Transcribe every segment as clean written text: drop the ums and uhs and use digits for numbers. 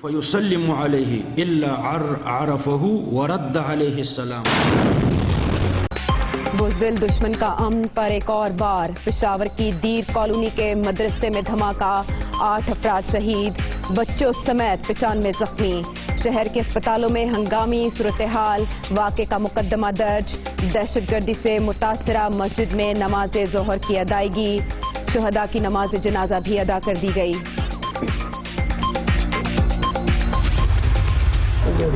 فَيُسَلِّمُ عَلَيْهِ إِلَّا عَرَفَهُ وَرَدَّ عَلَيْهِ السَّلَامُ۔ بزدل دشمن کا امن پر ایک اور بار، پشاور کی دیر کالونی کے مدرسے میں دھماکہ، 8 افراد شہید، بچوں سمیت 95 زخمی۔ شہر کے اسپتالوں میں ہنگامی صورتحال، واقعے کا مقدمہ درج۔ دہشت گردی سے متاثرہ مسجد میں نماز ظہر کی ادائیگی، شہداء کی نماز جنازہ بھی ادا کر دی گئی۔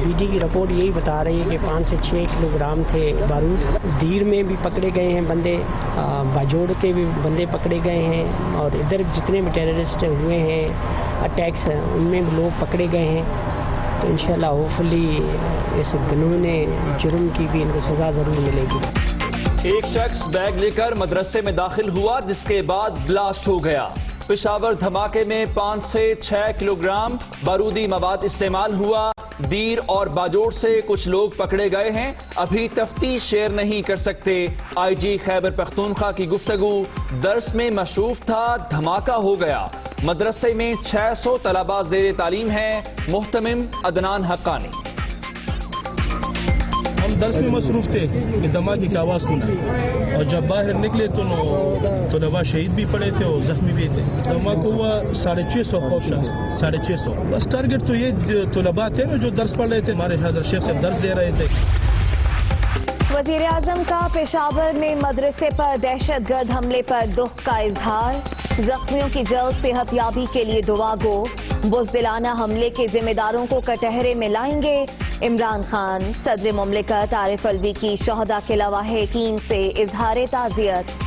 بی ڈی کی رپورٹ یہی بتا رہی ہے کہ 5 سے 6 کلو گرام تھے بارود۔ دیر میں بھی پکڑے گئے ہیں بندے، باجوڑ کے بھی بندے پکڑے گئے ہیں، اور ادھر جتنے بھی ٹیررسٹ ہوئے ہیں اٹیکس ہیں ان میں بھی لوگ پکڑے گئے ہیں۔ تو انشاءاللہ ہوپفلی اس گنوہ جرم کی بھی ان کو سزا ضرور ملے گی۔ ایک شخص بیگ لے کر مدرسے میں داخل ہوا جس کے بعد بلاسٹ ہو گیا۔ پشاور دھماکے میں 5 سے 6 کلو گرام بارودی مواد استعمال ہوا۔ دیر اور باجوڑ سے کچھ لوگ پکڑے گئے ہیں، ابھی تفتیش شیئر نہیں کر سکتے۔ آئی جی خیبر پختونخوا کی گفتگو، درس میں مصروف تھا، دھماکہ ہو گیا۔ مدرسے میں 600 طلباء زیر تعلیم ہیں۔ محتمم عدنان حقانی۔ ہم درس میں مصروف تھے کہ دھماکے کی آواز سنا، اور جب باہر نکلے تو طلباء شہید بھی پڑے تھے اور زخمی بھی تھے۔ دھماکہ ہوا 650 پہنچا، 650۔ بس ٹارگٹ تو یہ طلباء تھے جو درس پڑھ رہے تھے، ہمارے حضرت شیخ سے درس دے رہے تھے۔ وزیر اعظم کا پشاور میں مدرسے پر دہشت گرد حملے پر دکھ کا اظہار، زخمیوں کی جلد صحت یابی کے لیے دعا گو۔ بزدلانہ حملے کے ذمہ داروں کو کٹہرے میں لائیں گے عمران خان۔ صدر مملکت عارف الوی کی شہداء کے لواحقین سے اظہار تعزیت۔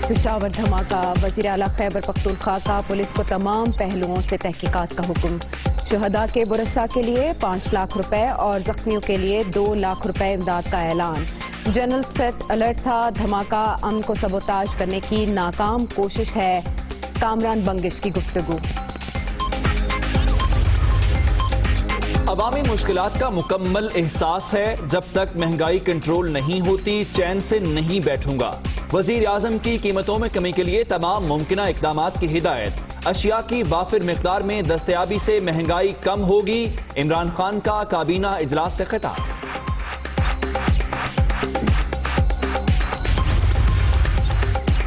پشاور دھماکہ، وزیر اعلیٰ خیبر پختونخوا کا پولیس کو تمام پہلوؤں سے تحقیقات کا حکم۔ شہداء کے ورثاء کے لیے 5 لاکھ روپے اور زخمیوں کے لیے 2 لاکھ روپے امداد کا اعلان۔ جنرل تھریٹ الرٹ تھا، دھماکہ امن کو سبوتاژ کرنے کی ناکام کوشش ہے، کامران بنگش کی گفتگو۔ عوامی مشکلات کا مکمل احساس ہے، جب تک مہنگائی کنٹرول نہیں ہوتی چین سے نہیں بیٹھوں گا۔ وزیر اعظم کی قیمتوں میں کمی کے لیے تمام ممکنہ اقدامات کی ہدایت۔ اشیاء کی وافر مقدار میں دستیابی سے مہنگائی کم ہوگی۔ عمران خان کا کابینہ اجلاس سے خطاب۔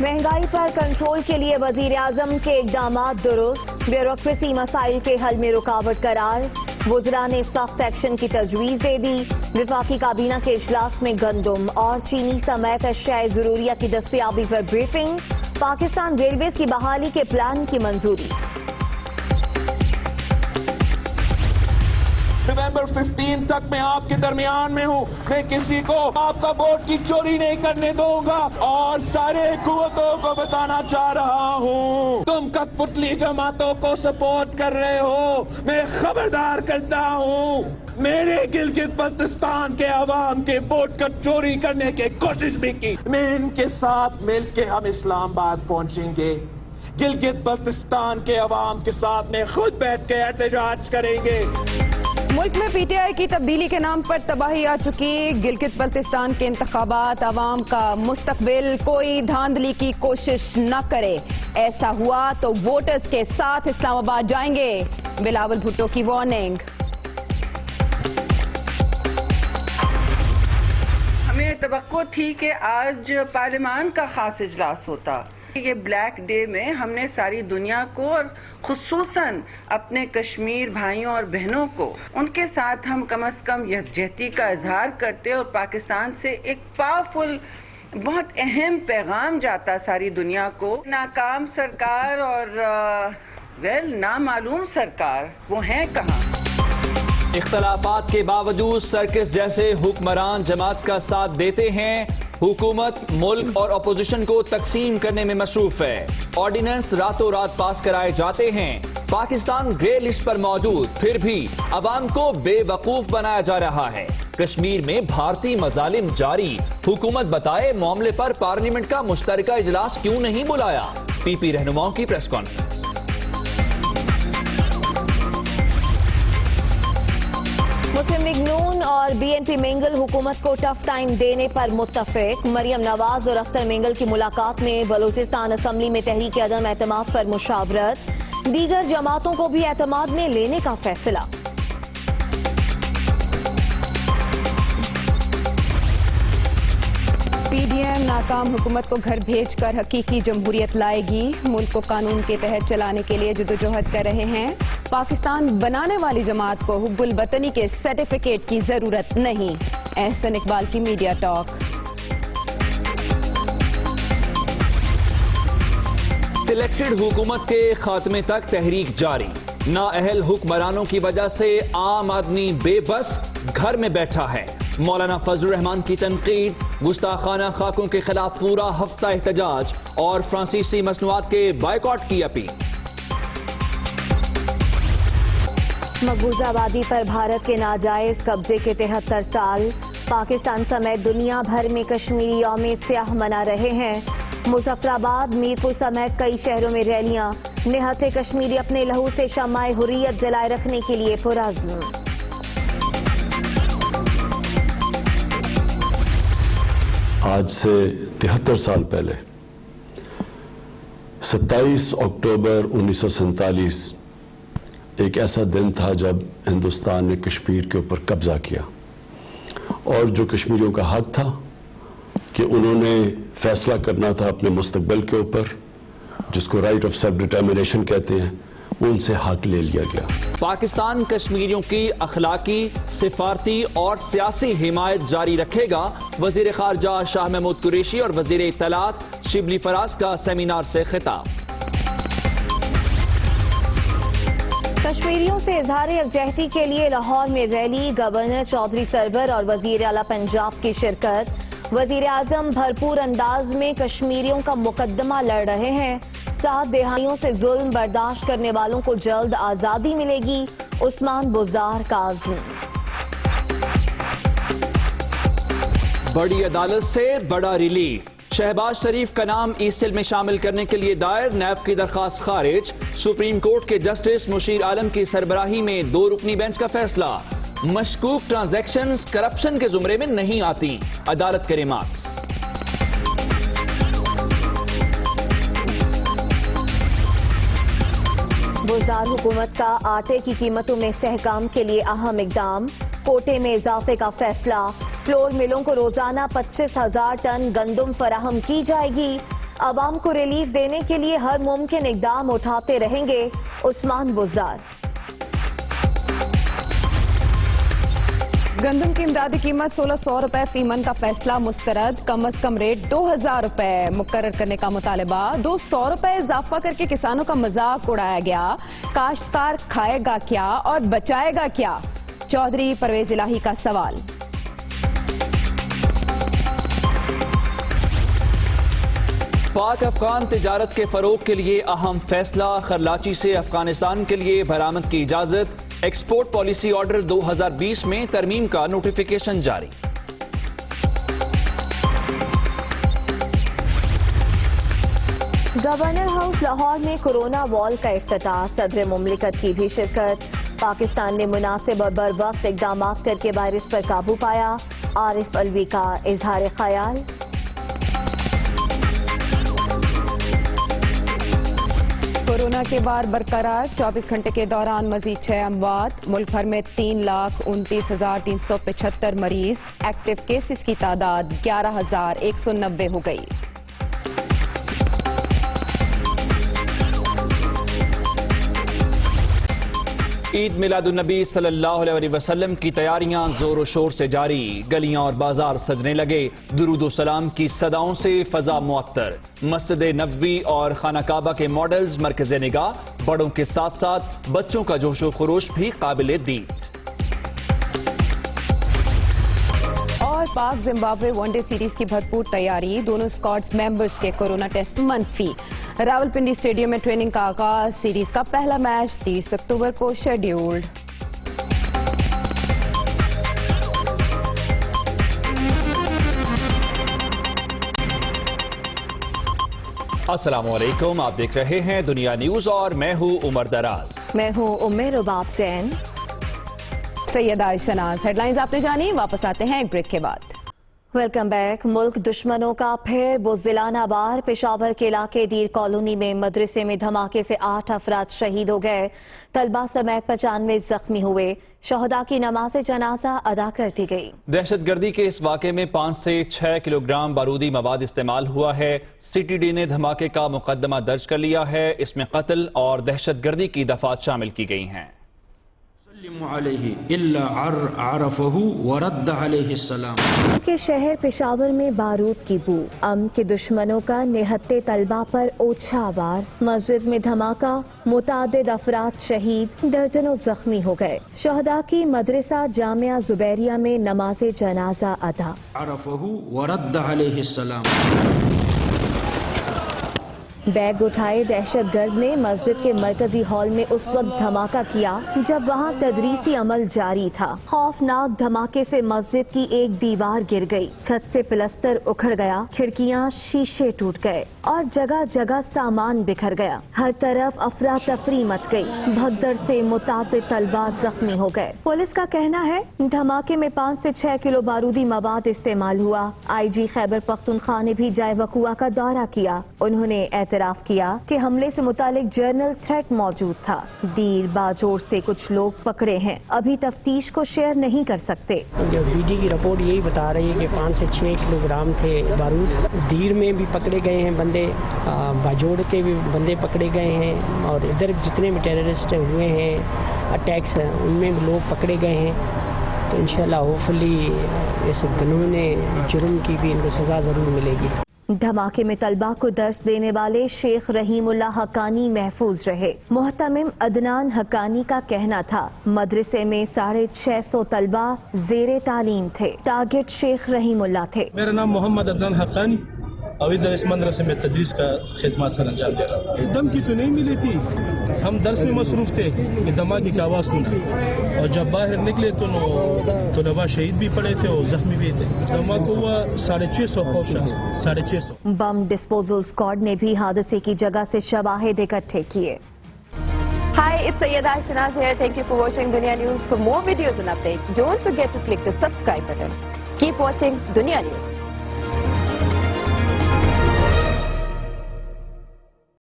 مہنگائی پر کنٹرول کے لیے وزیر اعظم کے اقدامات درست، بیوروکریسی مسائل کے حل میں رکاوٹ قرار۔ وزراء نے سخت ایکشن کی تجویز دے دی۔ وفاقی کابینہ کے اجلاس میں گندم اور چینی سمیت اشیاء ضروریہ کی دستیابی پر بریفنگ۔ پاکستان ریلویز کی بحالی کے پلان کی منظوری۔ نومبر 15 تک میں آپ کے درمیان میں ہوں، میں کسی کو آپ کا ووٹ کی چوری نہیں کرنے دوں گا، اور سارے قوتوں کو بتانا چاہ رہا ہوں تم کٹ پتلی جماعتوں کو سپورٹ کر رہے ہو، میں خبردار کرتا ہوں میرے گلگت بلتستان کے عوام کے ووٹ کا چوری کرنے کی کوشش بھی کی، میں ان کے ساتھ مل کے ہم اسلام آباد پہنچیں گے، گلگت بلتستان کے عوام کے ساتھ میں خود بیٹھ کے احتجاج کریں گے۔ ملک میں پی ٹی آئی کی تبدیلی کے نام پر تباہی آ چکی، گلگت بلتستان کے انتخابات عوام کا مستقبل، کوئی دھاندلی کی کوشش نہ کرے، ایسا ہوا تو ووٹرز کے ساتھ اسلام آباد جائیں گے، بلاول بھٹو کی وارننگ۔ ہمیں توقع تھی کہ آج پارلیمان کا خاص اجلاس ہوتا۔ یہ بلیک ڈے میں ہم نے ساری دنیا کو اور خصوصاً اپنے کشمیر بھائیوں اور بہنوں کو، ان کے ساتھ ہم کم از کم یکجہتی کا اظہار کرتے، اور پاکستان سے ایک پاورفل بہت اہم پیغام جاتا ساری دنیا کو۔ ناکام سرکار اور نامعلوم سرکار وہ ہیں کہاں؟ اختلافات کے باوجود سرکس جیسے حکمران جماعت کا ساتھ دیتے ہیں۔ حکومت ملک اور اپوزیشن کو تقسیم کرنے میں مصروف ہے۔ آرڈیننس راتوں رات پاس کرائے جاتے ہیں۔ پاکستان گرے لسٹ پر موجود، پھر بھی عوام کو بے وقوف بنایا جا رہا ہے۔ کشمیر میں بھارتی مظالم جاری، حکومت بتائے معاملے پر پارلیمنٹ کا مشترکہ اجلاس کیوں نہیں بلایا؟ پی پی رہنماؤں کی پریس کانفرنس۔ مسلم मुस्लिम लीग नून और BNP मिंगल हुकूमत को टफ टाइम देने पर मुत्तफिक। मरियम नवाज और अख्तर मिंगल की मुलाकात में बलूचिस्तान असम्बली में तहरीक अदम एतमाद पर मुशावरत। दीगर जमातों को भी एतमाद में लेने का फैसला। PDM नाकाम हुकूमत को घर भेजकर हकीकी जमहूरियत लाएगी। मुल्क को कानून के तहत चलाने के लिए जदोजहद कर रहे हैं। पाकिस्तान बनाने वाली जमात को हुब्बुल वतनी के सर्टिफिकेट की जरूरत नहीं। एहसन इकबाल की मीडिया टॉक। सिलेक्टेड हुकूमत के खात्मे तक तहरीक जारी। नाअहल हुक्मरानों की वजह से आम आदमी बेबस घर में बैठा है। मौलाना फजलुर रहमान की तनकीद, गुस्ताखाना खाकों के खिलाफ पूरा हफ्ता एहतजाज और फ्रांसीसी मसनूआत के बायकॉट की अपील। मकबूजा आबादी पर भारत के नाजायज कब्जे के 73 साल। पाकिस्तान समेत दुनिया भर में कश्मीरी यौम स्याह मना रहे हैं। मुजफ्फराबाद, मीरपुर समेत कई शहरों में रैलियां। निहत्ते कश्मीरी अपने लहू से शम्माए हुर्रियत जलाए रखने के लिए पुरअज़्म। आज से 73 साल पहले 27 अक्टूबर 1947 एक ऐसा दिन था जब हिंदुस्तान ने कश्मीर के ऊपर कब्जा किया और जो कश्मीरियों का हक था कि उन्होंने फैसला करना था अपने मुस्तकबिल के ऊपर, जिसको राइट ऑफ सेल्फ डिटर्मिनेशन कहते हैं, उनसे हक ले लिया गया। पाकिस्तान कश्मीरियों की अखलाकी, सिफारती और सियासी हिमायत जारी रखेगा। वजीर खारजा शाह महमूद कुरैशी और वजीर इत्तलात शिबली फराज का सेमिनार से खिताब। कश्मीरियों से इजहार यकजहती के लिए लाहौर में रैली। गवर्नर चौधरी सरवर और वजीर आला पंजाब की शिरकत। वजीर आजम भरपूर अंदाज में कश्मीरियों का मुकदमा लड़ रहे हैं। 7 दिहाइयों से जुल्म बर्दाश्त करने वालों को जल्द आजादी मिलेगी। उस्मान बुज़दार का आज़म। बड़ी अदालत से बड़ा रिलीफ। शहबाज शरीफ का नाम ईस्टिल में शामिल करने के लिए दायर नैब की दरखास्त खारिज। सुप्रीम कोर्ट के जस्टिस मुशीर आलम की सरबराही में 2 रुकनी बेंच का फैसला। मशकूक ट्रांजैक्शंस करप्शन के जुमरे में नहीं आती, अदालत करे मार्क्स। बुज़दार हुकूमत का आटे की कीमतों में इस्तेहकाम के लिए अहम इकदाम। कोटे में इजाफे का फैसला। फ्लोर मिलों को रोजाना 25,000 टन गंदम फराहम की जाएगी। अवाम को रिलीफ देने के लिए हर मुमकिन इकदाम उठाते रहेंगे। उस्मान बुज़दार। गंदम की इमदादी कीमत 1600 रुपए फी मन का फैसला मुस्तरद। कम अज कम रेट 2000 रुपए मुकर्रर करने का मुतालबा। 200 रुपए इजाफा करके किसानों का मजाक उड़ाया गया। काश्तकार खाएगा क्या और बचाएगा क्या? चौधरी परवेज इलाही का सवाल। पाक अफगान तिजारत के फरोग के लिए अहम फैसला। खरलाची से अफगानिस्तान के लिए बरामद की इजाजत। एक्सपोर्ट पॉलिसी ऑर्डर 2020 में तरमीम का नोटिफिकेशन जारी। गवर्नर हाउस लाहौर में कोरोना वॉल का इफ्तिताह। सदर मुमलिकत की भी शिरकत। पाकिस्तान ने मुनासिब और बर वक्त इकदाम करके वायरस पर काबू पाया। आरिफ अलवी का इजहार ख्याल। कोरोना के बार बरकरार। 24 घंटे के दौरान मजीद 6 अमवात। मुल्क भर में 3,29,375 मरीज। एक्टिव केसेस की तादाद 11,190 हो गई। ईद मिलादुन्नबी सल्लल्लाहु अलैहि वसल्लम की तैयारियां जोरों शोर से जारी। गलियां और बाजार सजने लगे। दुरूद सलाम की सदाओं से फजा मुअत्तर। मस्जिद नबवी और खाना काबा के मॉडल्स मरकज़ निगाह। बड़ों के साथ साथ बच्चों का जोशो खरोश भी काबिल दीद। और पाक जिम्बाब्वे वनडे सीरीज की भरपूर तैयारी। दोनों स्क्वाड्स मेंबर्स के कोरोना टेस्ट मनफी। रावलपिंडी स्टेडियम में ट्रेनिंग का आगाज। सीरीज का पहला मैच 30 अक्टूबर को शेड्यूल्ड। अस्सलामुअलैकुम, आप देख रहे हैं दुनिया न्यूज और मैं हूं उमर दराज। मैं हूं उम्मे रुबाब जैन। सैयदा शनाज। हेडलाइंस आपने जानी, वापस आते हैं एक ब्रेक के बाद। Welcome back. मुल्क दुश्मनों का फिर बुज़दिलाना वार। पेशावर के इलाके दीर कॉलोनी में मदरसे में धमाके से 8 अफराद शहीद हो गए। तलबा समेत 95 जख्मी हुए। शहदा की नमाज जनाजा अदा कर दी गई। दहशतगर्दी के इस वाक़े में 5 से 6 किलोग्राम बारूदी मवाद इस्तेमाल हुआ है। CTD ने धमाके का मुकदमा दर्ज कर लिया है। इसमें कत्ल और दहशतगर्दी की दफात शामिल की गई हैं। के शहर पेशावर में बारूद की बू। अमन के दुश्मनों का निहत्ते तलबा पर ओछा वार। मस्जिद में धमाका, मुतादिद अफराद शहीद, दर्जनों जख्मी हो गए। शहदा की मदरसा जामिया जुबैरिया में नमाज जनाजा अदा। बैग उठाए दहशतगर्द ने मस्जिद के मरकजी हॉल में उस वक्त धमाका किया जब वहां तदरीसी अमल जारी था। खौफनाक धमाके से मस्जिद की एक दीवार गिर गई, छत से प्लास्टर उखड़ गया, खिड़कियां शीशे टूट गए और जगह जगह सामान बिखर गया। हर तरफ अफरा तफरी मच गई। भगदड़ से मुतादिद तलबा जख्मी हो गए। पुलिस का कहना है धमाके में 5 से 6 किलो बारूदी मवाद इस्तेमाल हुआ। IG खैबर पख्तूनख्वा ने भी जाए वकुआ का दौरा किया। उन्होंने एतराफ किया कि हमले से मुतालिक जर्नल थ्रेट मौजूद था। दीर बाजोर से कुछ लोग पकड़े हैं, अभी तफ्तीश को शेयर नहीं कर सकते। जो BD की रिपोर्ट यही बता रही है कि 5 से 6 किलोग्राम थे बारूद। दीर में भी पकड़े गए हैं बंदे, बाजोड़ के भी बंदे पकड़े गए हैं और इधर जितने भी टेररिस्ट हुए हैं अटैक्स उनमें भी लोग पकड़े गए हैं। तो इंशाल्लाह होपफुली इस घिनौने जुर्म की भी इनको सज़ा ज़रूर मिलेगी। धमाके में तलबा को दर्स देने वाले शेख रहीमुल्लाह हक्कानी महफूज रहे। मोहतमिम अदनान हक्कानी का कहना था मदरसे में 650 तलबा ज़ेरे तालीम थे। टारगेट शेख रहीमुल्लाह थे। मेरा नाम मोहम्मद अदनान हक्कानी और इधर इस मदरसे में तदरीस का खिदमत सर अंजाम दे रहा हूँ। धमकी तो नहीं मिली थी, हम दर्स में मसरूफ थे कि धमाके की आवाज़ सुना और जब बाहर निकले तो नवा शहीद भी पड़े थे और जख्मी भी थे। धमाका हुआ 650 पहुंचा, 650। बम डिस्पोजल स्क्वाड ने भी हादसे की जगह से शवाहिद इकट्ठे किए। Hi, it's Sayyada Shanaz here. Thank you for watching Dunia News. For more videos and updates, don't forget to click the subscribe button. Keep watching Dunia News.